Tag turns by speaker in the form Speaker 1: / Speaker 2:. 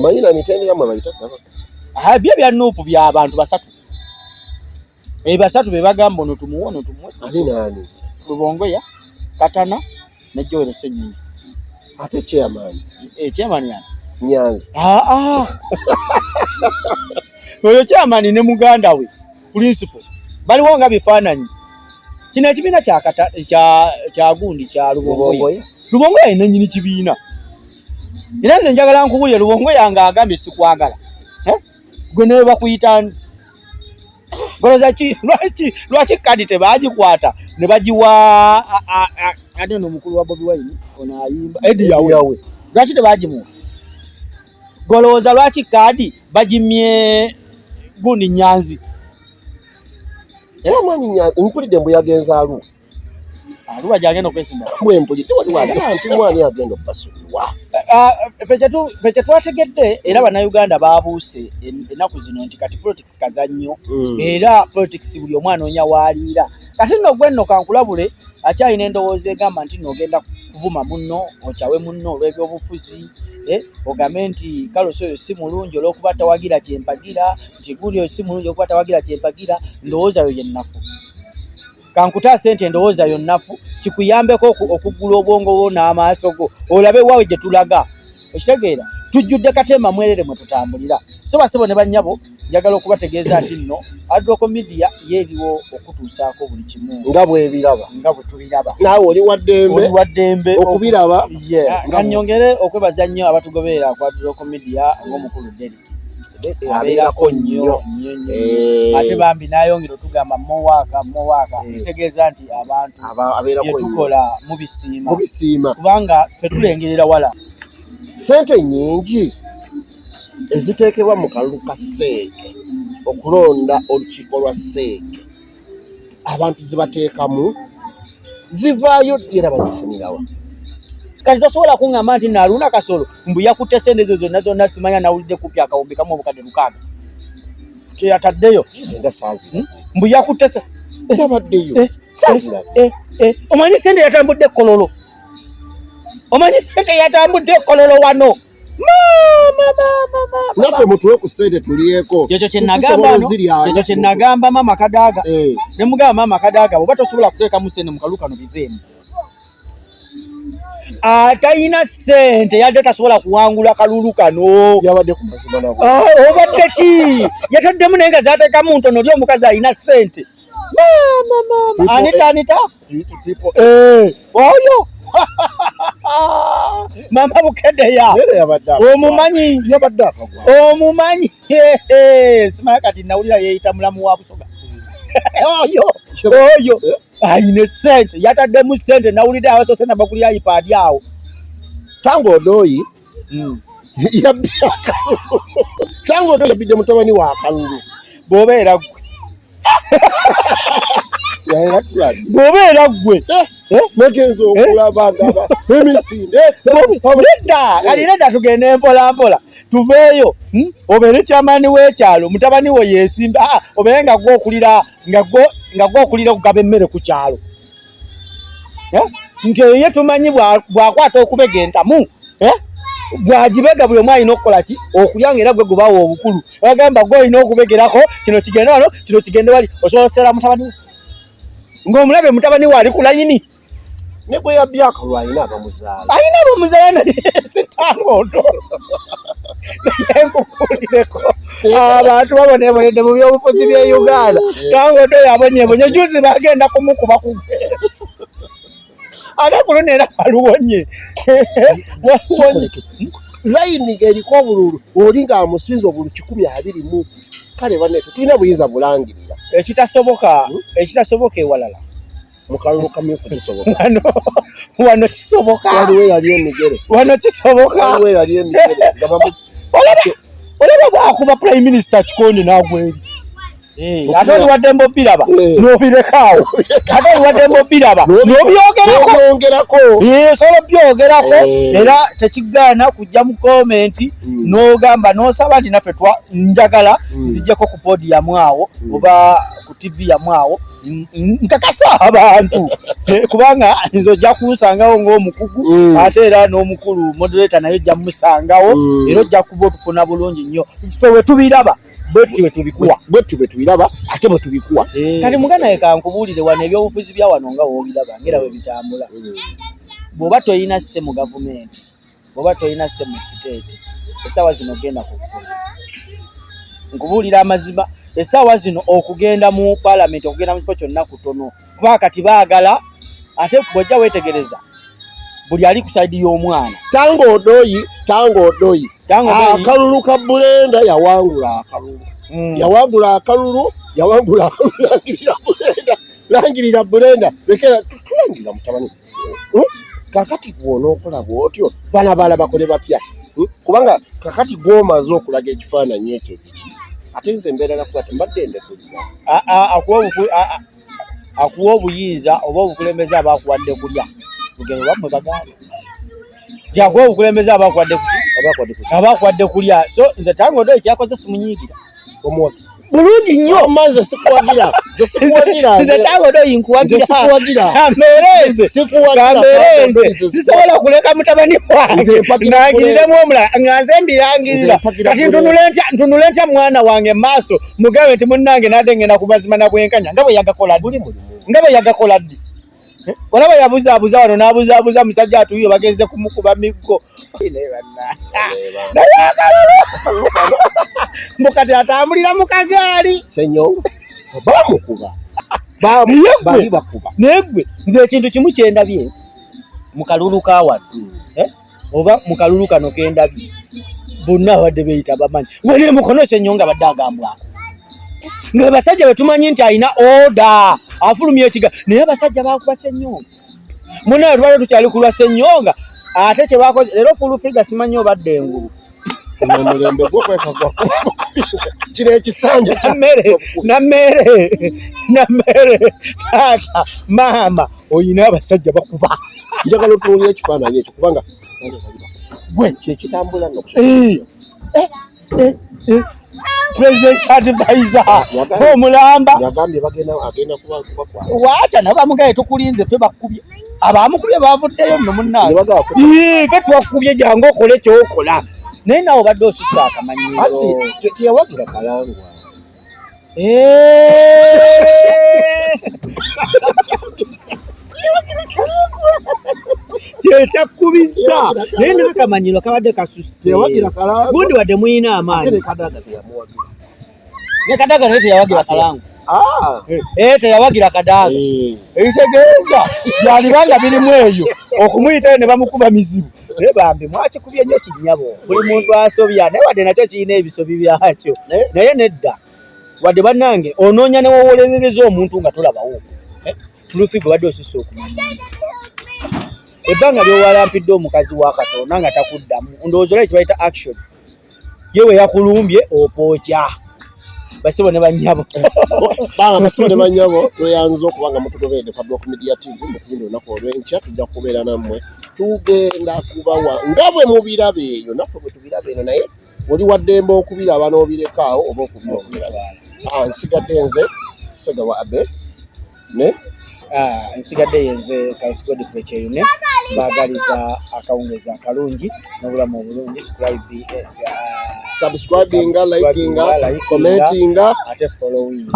Speaker 1: Mayina mitendera mwe bayita
Speaker 2: kabaka. Bye bya nupu bya abantu basatu. Basatu be bagamba ono tumuwona tumuwe.
Speaker 1: Ani nani?
Speaker 2: Lubongo ya Katana ne Joel Senyinyi.
Speaker 1: Ate chairman.
Speaker 2: Chairman yani.
Speaker 1: Nyanzi.
Speaker 2: Oyo chairman ne muganda we principal. Bali wonga bifananyi. Kino ekibiina kya gundi kya Lubongo. Lubongo ine nyini kibiina. Era nze njagala nkubulye Lubongo yange agambye sikwagala. Gwe ne bakuyita Goloza chi lwachi kadi tebagikwata ne bagiwa ate no mukulu wa Bobi Wine ona ayimba Edi yawe lwachi tebagimu Goloza lwachi kadi bagimye gundi Nyanzi
Speaker 1: chamani Nyanzi mpulide mbu yagenza alu
Speaker 2: aluwa jagenda okwesimba
Speaker 1: mwe mpulide wali mwani agenda okubasulwa
Speaker 2: feche twategedde era bannayuganda babuuse ennaku zino nti kati politics kazannyo era politics buli omwana onya waliira kati nno gwe nno kankulabule akyalina endowooza egamba nti nogenda kuvuma munno okyawe munno olw'ebyobufuzi ogambe nti kalosi oyo si mulungi olw'okuba tawagira kyempagira kiguli oyo si mulungi olw'okuba tawagira kyempagira ndowooza yo yennafu kankutaase enti endowooza yo nnafu kikuyambeko okuggula obwongo bwo n'amaaso go olabe waawe gye tulaga okitegeera tujjudde Katema mwerere mwe tutambulira so basebo ne bannyabo njagala okubategeeza nti nno Adroko Media yeeriwo okutuusaako buli kimu
Speaker 1: nga bwe
Speaker 2: tubiraba
Speaker 1: naawe oli waddembe okubiraba
Speaker 2: nga nnyongere okwebaza nnyo abatugoberera ku Adroko Media ng'omukulu Derek abeerako nnyo ate bambi nayongera otugamba mowaka kitegeeza nti abantu byetukola mubisiima kubanga ffe tulengerera wala
Speaker 1: sente nyingi eziteekebwa mu kalulu ka Seeke okulonda olukiiko lwa Seeke abantu zibateekamu zivaayo era bazifunirawa
Speaker 2: kati tosobola kuŋŋamba nti Naluna Kasolo mbu yakutte sente ezo zonna simanya nawulidde kupya akawumbi kamu obukadde 6 kyeyataddeyo mbu yakutte
Speaker 1: era baddeyo
Speaker 2: omanyi sente yatambudde Kololo wano
Speaker 1: naffe mutuwe ku sente tulyeko
Speaker 2: ekyo kye nagamba Mama Kadaga ne mugamba Mama Kadaga oba tosobola kuteekamu sente mu kalu kano biveemu atayina sente yadde tasobola kuwangula kalulu kano
Speaker 1: yabadde ku mazima nabo
Speaker 2: obadde ki yataddemu naye nga zaateekamu ntono oli omukazi alina sente anita oyo Mama Bukedeya omumanyi simanya kati nawulira yeeyita mulamu wa Busoga oyo ayine sente yataddemu sente nawulidde abasoose nabakulira iPad awo
Speaker 1: Tango Odoyi yabbidde mutabani wa Kalulu
Speaker 2: bw'obeera gwe
Speaker 1: nagenza okulaba nga emisinde
Speaker 2: nedda tugende mpolampola tuveeyo obeere kyamaani w'ekyalo mutabani we yeesimba obeere nga gwokulira okugaba emmere ku kyalo nti ye tumanyi bwakwata okubega entamu bwagibega buli omu alina okukola ki okulya ng'era gwe gubawa obukulu bagamba gwe olina okubegerako kino kigende wano kino kigende wali osoosera mutabani we ng'omulabe mutabani we ali ku layini
Speaker 1: ne gwe yabbye akalulu alina
Speaker 2: abamuzaala naye sitangondo naye nkubuulireko abantu babonebonedde mu byobufuzi bye Uganda Tangondo yabonyebonye juzi bagenda kumukuba ku ate kulo neera baluwonye
Speaker 1: layini ng'eriko obululu oli ng'amusinza obulu 120 kale banne tulina buyinza bulangirira
Speaker 2: ekitasoboka ewalala
Speaker 1: mu kalulu kamyufu kisoboka
Speaker 2: wano kisoboka
Speaker 1: wano kisoboka
Speaker 2: olaba bwakuba prime minister Kikondi n'agweri ate oliwadde mbobiraba n'obirekawo ate oliwadde mbobiraba n'obyogerako sobola byogerako era tekigaana kujja mu komenti n'ogamba n'osaba nti naffe njagala zijjeko ku podium awo oba ku TV yamu awo nkakasa abantu kubanga nzo ojja kunsangawo ng'omukugu ate era n'omukulu moderator naye ojja musangawo era ojja kuba otufuna bulungi nnyo ffe we tubiraba bwetuti bwe tubikuwa
Speaker 1: tubiraba ate bwe tubikuwa
Speaker 2: kati muganda ye kankubuulire wano ebyobufuzi bya wano nga woobiraba ngera we bitambula bw'oba toyina sse mu gavumenti bw'oba toyina sse mu siteeti essaawa zino genda kukula nkubuulira amazima essaawa zino okugenda mu paalamenti okugenda mu kifo kyonna kutono kuba kati baagala ate bw'ojja weetegereza buli ali ku sayidi y'omwana
Speaker 1: tango odoyi akalulu ka Bulenda yawangula akalulu langirira Bulenda lekera tulangirira mutabani kakati gwona okola bwotyo bana bala bakole batya kubanga kakati gwomaze okulaga ekifaananyi ekyo ate nze mbeera nakuba mbadde ndekulira
Speaker 2: akuwa obuyinza oba obukulembeze abakuwadde kulya lugero bamwe bagamba jakuwa obukulembeze abakuwadde kulya so nze tango odoyi kyakoze simunyiigira
Speaker 1: omuwagi
Speaker 2: bulungi nnyo
Speaker 1: maze sikuwagira
Speaker 2: nze tango odoyi nkuwagira kambeereze sisobola kuleka mutabani wange nangiriremu omulala nga nze mbirangirira kati ntunule ntya mwana wange maaso mugambe nti munnange nadde ngenda ku mazima nabwenkanya nga bwe yagakola ddi olaba yabuzaabuza wano n'abuzaabuza musajja atuyiyo bagenze kumukuba miggo naye akalulu mukati atambulira mu kagaali
Speaker 1: Senyonga bamukuba
Speaker 2: naye gwe nze ekintu kimu kyendabye mu kalulu ka wano oba mu kalulu kano kendabye bonna abadde beeyita bamanyi wene mukono Senyonga badde agambwako nga basajja betumanyi nti alina oda afulumya ekiga naye abasajja bakuba Senyonga munaye twali tukyali kulwa Senyonga ate kye bakoze leero fulufiga simanyi obadde engulu
Speaker 1: omulembe gwokwekagwa kino ekisanja
Speaker 2: nammere taata maama oyina abasajja bakuba
Speaker 1: njagala otunuulira ekifaananyi ekyo kubanga gwe kyekitambula
Speaker 2: president advisor omulamba
Speaker 1: yagambye agenda kubakwata
Speaker 2: waacha nabamugaye tukulinze ffe bakubye abamukubye bavuddeyo nno munnange ffe twakubye jangu okole kyokola naye nawe obadde osusa akamanyiro
Speaker 1: teyawagira kalangwa
Speaker 2: kyekyakkubisa naye n'akamanyiro kabadde kasusse gundi wadde muyina amaanyi ne kadaga naye teyawagira kalangwa teyawagira kadaga ekitegeeza byalibanga birimu eyo okumuyitayo ne bamukuba mizibu naye bambi mwakikubye nnyo kinnyabo buli muntu asobya naye wadde nakyo kirina ebisobi byakyo naye nedda wadde bannange onoonya ne wowolerereza omuntu nga tolabawo tulufi gwe badde osusa okumanya ebbanga lyowalampidde omukazi wa Katonda nga takuddamu ndowooza olaba kibayita action yewe yakulumbye opookya basibo ne bannyabo
Speaker 1: basibo ne bannyabo tweyanza okuba nga mutugoberedde kwa Block Media TV mukugenda olunaku olw'enkya tujja kubeera nammwe tugenda kubawa nga bwe mubiraba eyo naffe bwe tubiraba eno naye oli waddembe okubiraba n'obirekaawo oba okubyogera nsigadde nze Segawa Abe ne nsigadde yenze Kalisi Godfrey Kyeyune baagaliza akawungeza akalungi n'obulamu obulungi subscribinga, likinga, commentinga ate following